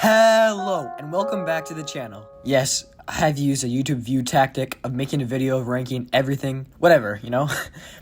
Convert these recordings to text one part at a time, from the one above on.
Hello, and welcome back to the channel. Yes, I have used a YouTube view tactic of making a video of ranking everything, whatever,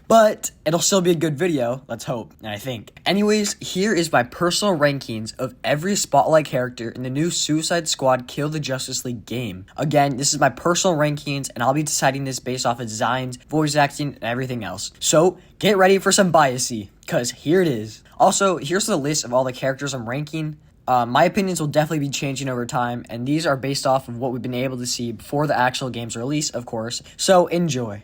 but it'll still be a good video, let's hope, and I think. Anyways, here is my personal rankings of every Spotlight character in the new Suicide Squad Kill the Justice League game. Again, this is my personal rankings, and I'll be deciding this based off of designs, voice acting, and everything else. So, get ready for some biasy, because here it is. Also, here's the list of all the characters I'm ranking. My opinions will definitely be changing over time, and these are based off of what we've been able to see before the actual game's release, of course, so enjoy.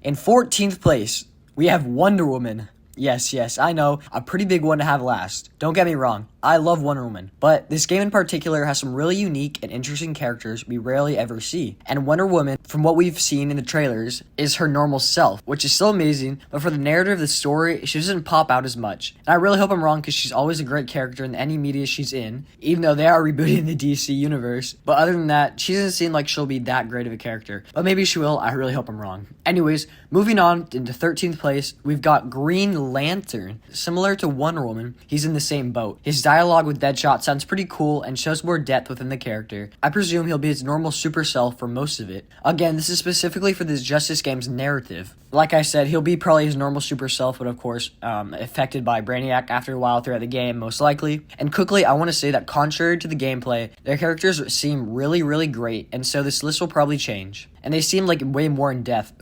In 14th place, we have Wonder Woman. Yes, I know, a pretty big one to have last. Don't get me wrong, I love Wonder Woman, but this game in particular has some really unique and interesting characters we rarely ever see. And Wonder Woman, from what we've seen in the trailers, is her normal self, which is still amazing, but for the narrative of the story, she doesn't pop out as much. And I really hope I'm wrong because she's always a great character in any media she's in, even though they are rebooting the DC universe. But other than that, she doesn't seem like she'll be that great of a character. But maybe she will, I really hope I'm wrong. Anyways, moving on into 13th place, we've got Green Lantern. Similar to Wonder Woman, he's in the same boat. His dialogue with Deadshot sounds pretty cool and shows more depth within the character. I presume he'll be his normal super self for most of it. Again, this is specifically for this Justice game's narrative. Like I said, he'll be probably his normal super self, but of course, affected by Brainiac after a while throughout the game, most likely. And quickly, I want to say that contrary to the gameplay, their characters seem really great, and so this list will probably change. And they seem like way more in depth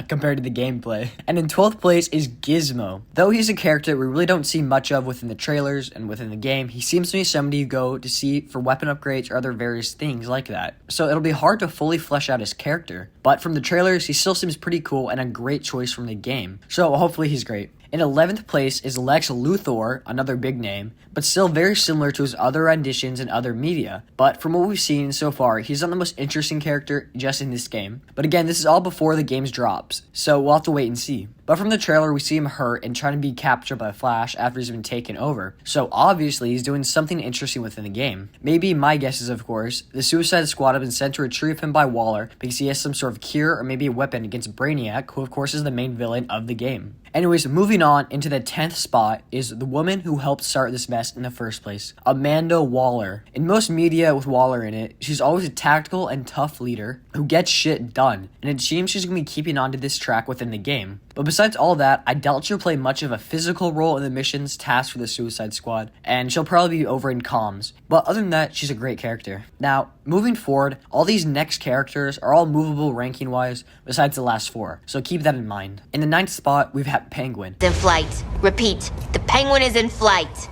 compared to the gameplay. And in 12th place is Gizmo. Though he's a character we really don't see much of within the trailers and within the game, he seems to be somebody you go to see for weapon upgrades or other various things like that. So it'll be hard to fully flesh out his character. But from the trailers, he still seems pretty cool and a great choice from the game. So hopefully he's great. In 11th place is Lex Luthor, another big name, but still very similar to his other renditions in other media. But from what we've seen so far, he's not the most interesting character just in this game. But again, this is all before the game's drops, so we'll have to wait and see. But from the trailer, we see him hurt and trying to be captured by Flash after he's been taken over. So obviously, he's doing something interesting within the game. Maybe, my guess is, of course, the Suicide Squad have been sent to retrieve him by Waller because he has some sort of cure or maybe a weapon against Brainiac, who of course is the main villain of the game. Anyways, moving on into the 10th spot is the woman who helped start this mess in the first place, Amanda Waller. In most media with Waller in it, she's always a tactical and tough leader who gets shit done, and it seems she's going to be keeping on to this track within the game. But besides all that, I doubt she'll play much of a physical role in the missions tasked for the Suicide Squad, and she'll probably be over in comms. But other than that, she's a great character. Now, moving forward, all these next characters are all movable ranking-wise, besides the last four, so keep that in mind. In the 9th spot, we've had Penguin. In flight. Repeat, the Penguin is in flight.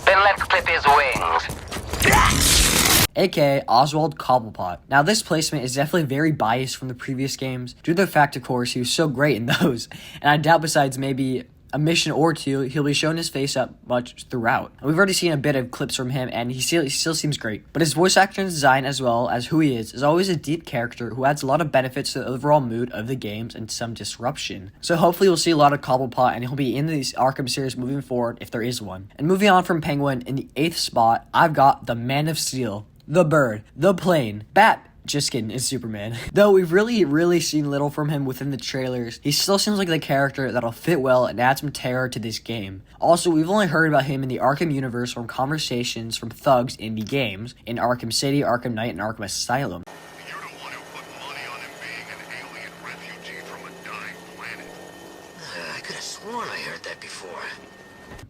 Then let's clip his wings. aka Oswald Cobblepot. Now this placement is definitely very biased from the previous games, due to the fact of course he was so great in those, and I doubt besides maybe a mission or two, he'll be showing his face up much throughout. We've already seen a bit of clips from him, and he still seems great. But his voice acting and design, as well as who he is always a deep character who adds a lot of benefits to the overall mood of the games and some disruption. So hopefully we'll see a lot of Cobblepot, and he'll be in the Arkham series moving forward, if there is one. And moving on from Penguin, in the 8th spot, I've got the Man of Steel, the Bird, the Plane, just kidding, it's Superman. Though we've really seen little from him within the trailers, he still seems like the character that'll fit well and add some terror to this game. Also, we've only heard about him in the Arkham universe from conversations from thugs in the games, in Arkham City, Arkham Knight, and Arkham Asylum. You're the one who put money on him being an alien refugee from a dying planet. I could have sworn I heard that before.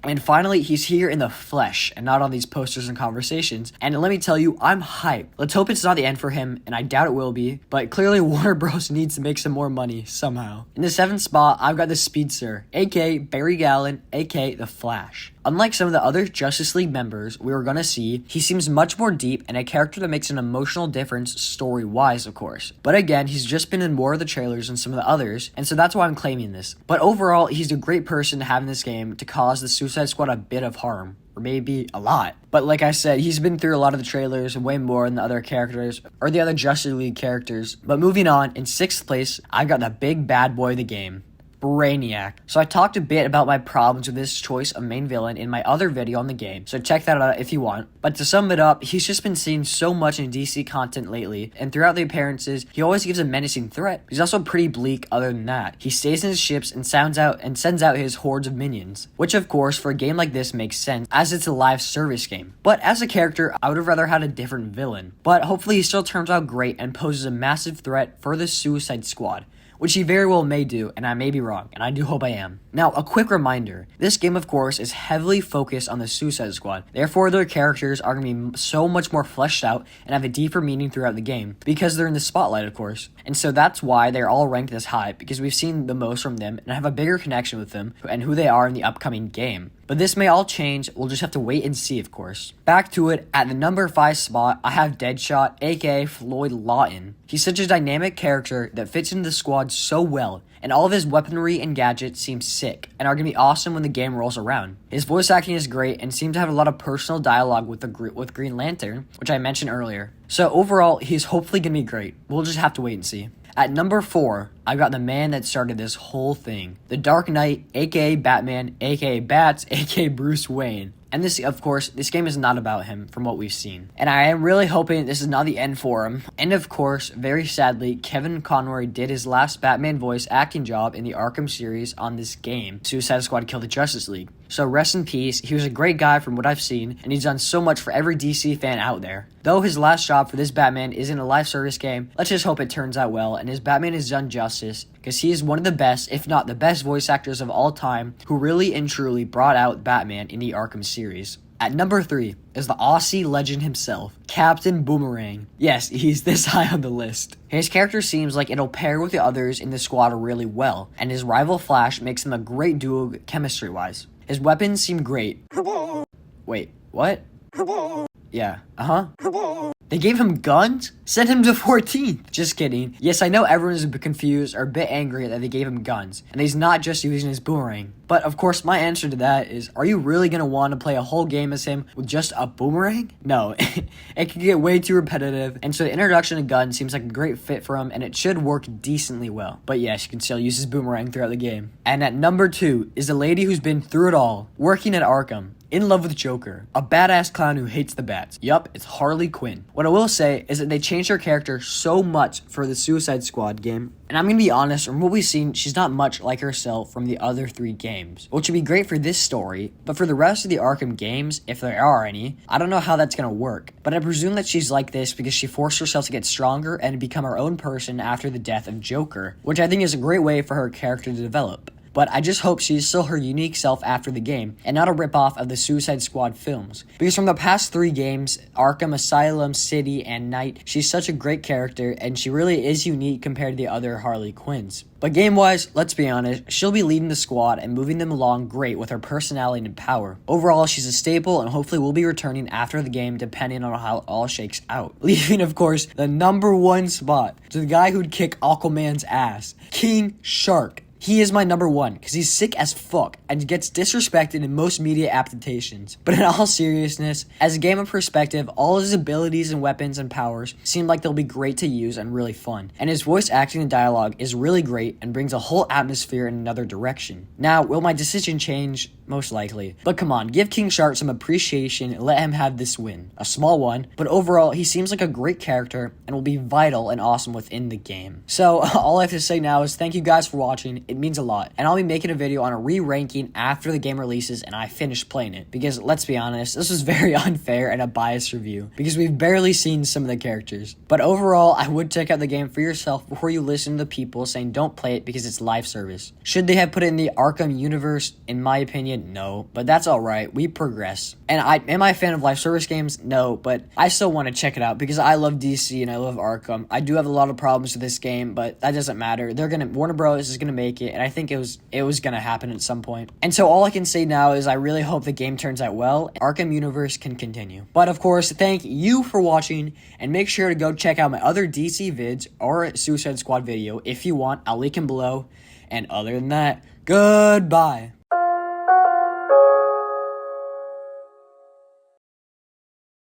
And finally, he's here in the flesh, and not on these posters and conversations. And let me tell you, I'm hyped. Let's hope it's not the end for him, and I doubt it will be. But clearly, Warner Bros. Needs to make some more money, somehow. In the 7th spot, I've got the Speedster, aka Barry Allen, aka The Flash. Unlike some of the other Justice League members we were gonna see, he seems much more deep and a character that makes an emotional difference story-wise, of course. But again, he's just been in more of the trailers than some of the others, and so that's why I'm claiming this. But overall, he's a great person to have in this game to cause the Suicide Squad a bit of harm. Or maybe a lot. But like I said, he's been through a lot of the trailers and way more than the other characters, or the other Justice League characters. But moving on, in 6th place, I've got the big bad boy of the game, Brainiac. So I talked a bit about my problems with this choice of main villain in my other video on the game, so check that out if you want. But to sum it up, he's just been seen so much in DC content lately, and throughout the appearances, he always gives a menacing threat. He's also pretty bleak other than that. He stays in his ships and sends out his hordes of minions, which of course for a game like this makes sense as it's a live service game. But as a character, I would have rather had a different villain. But hopefully he still turns out great and poses a massive threat for the Suicide Squad, which he very well may do, and I may be wrong, and I do hope I am. Now, a quick reminder, this game of course is heavily focused on the Suicide Squad, therefore their characters are going to be so much more fleshed out and have a deeper meaning throughout the game, because they're in the spotlight of course. And so that's why they're all ranked this high, because we've seen the most from them and have a bigger connection with them and who they are in the upcoming game. But this may all change, we'll just have to wait and see of course. Back to it, at the number 5 spot, I have Deadshot, aka Floyd Lawton. He's such a dynamic character that fits into the squad so well, and all of his weaponry and gadgets seem sick, and are going to be awesome when the game rolls around. His voice acting is great, and seems to have a lot of personal dialogue with Green Lantern, which I mentioned earlier. So overall, he's hopefully going to be great. We'll just have to wait and see. At number 4, I've got the man that started this whole thing. The Dark Knight, aka Batman, aka Bats, aka Bruce Wayne. And this, of course, this game is not about him from what we've seen. And I am really hoping this is not the end for him. And of course, very sadly, Kevin Conroy did his last Batman voice acting job in the Arkham series on this game, Suicide Squad Kill the Justice League. So rest in peace, he was a great guy from what I've seen, and he's done so much for every DC fan out there. Though his last job for this Batman is in a live service game, let's just hope it turns out well, and his Batman is done justice, because he is one of the best, if not the best voice actors of all time, who really and truly brought out Batman in the Arkham series. At number 3 is the Aussie legend himself, Captain Boomerang. Yes, he's this high on the list. His character seems like it'll pair with the others in the squad really well, and his rival Flash makes him a great duo chemistry-wise. His weapons seem great. Wait, what? Yeah, They gave him guns? Send him to 14th. Just kidding. Yes, I know everyone's a bit confused or a bit angry that they gave him guns, and he's not just using his boomerang. But of course, my answer to that is, are you really going to want to play a whole game as him with just a boomerang? No, it can get way too repetitive, and so the introduction of guns seems like a great fit for him, and it should work decently well. But yes, you can still use his boomerang throughout the game. And at number 2 is the lady who's been through it all, working at Arkham. In love with Joker, a badass clown who hates the bats. Yup, it's Harley Quinn. What I will say is that they changed her character so much for the Suicide Squad game, and I'm gonna be honest, from what we've seen, she's not much like herself from the other 3 games, which would be great for this story, but for the rest of the Arkham games, if there are any, I don't know how that's gonna work. But I presume that she's like this because she forced herself to get stronger and become her own person after the death of Joker, which I think is a great way for her character to develop. But I just hope she's still her unique self after the game, and not a ripoff of the Suicide Squad films. Because from the past 3 games, Arkham Asylum, City, and Night, she's such a great character, and she really is unique compared to the other Harley Quinns. But game-wise, let's be honest, she'll be leading the squad and moving them along great with her personality and power. Overall, she's a staple, and hopefully will be returning after the game depending on how it all shakes out. Leaving, of course, the number 1 spot to the guy who'd kick Aquaman's ass, King Shark. He is my number 1 because he's sick as fuck and gets disrespected in most media adaptations. But in all seriousness, as a game of perspective, all his abilities and weapons and powers seem like they'll be great to use and really fun. And his voice acting and dialogue is really great and brings a whole atmosphere in another direction. Now, will my decision change? Most likely. But come on, give King Shark some appreciation and let him have this win. A small one, but overall, he seems like a great character and will be vital and awesome within the game. So, all I have to say now is thank you guys for watching. It means a lot. And I'll be making a video on a re-ranking after the game releases and I finish playing it. Because, let's be honest, this was very unfair and a biased review. Because we've barely seen some of the characters. But overall, I would check out the game for yourself before you listen to the people saying don't play it because it's live service. Should they have put it in the Arkham universe? In my opinion, no, but that's alright, we progress. And am I a fan of live service games? No, but I still want to check it out because I love DC and I love Arkham. I do have a lot of problems with this game, but that doesn't matter. Warner Bros. Is gonna make it, and I think it was gonna happen at some point. And so all I can say now is I really hope the game turns out well, and Arkham universe can continue. But of course, thank you for watching, and make sure to go check out my other DC vids or Suicide Squad video if you want. I'll link them below. And other than that, goodbye.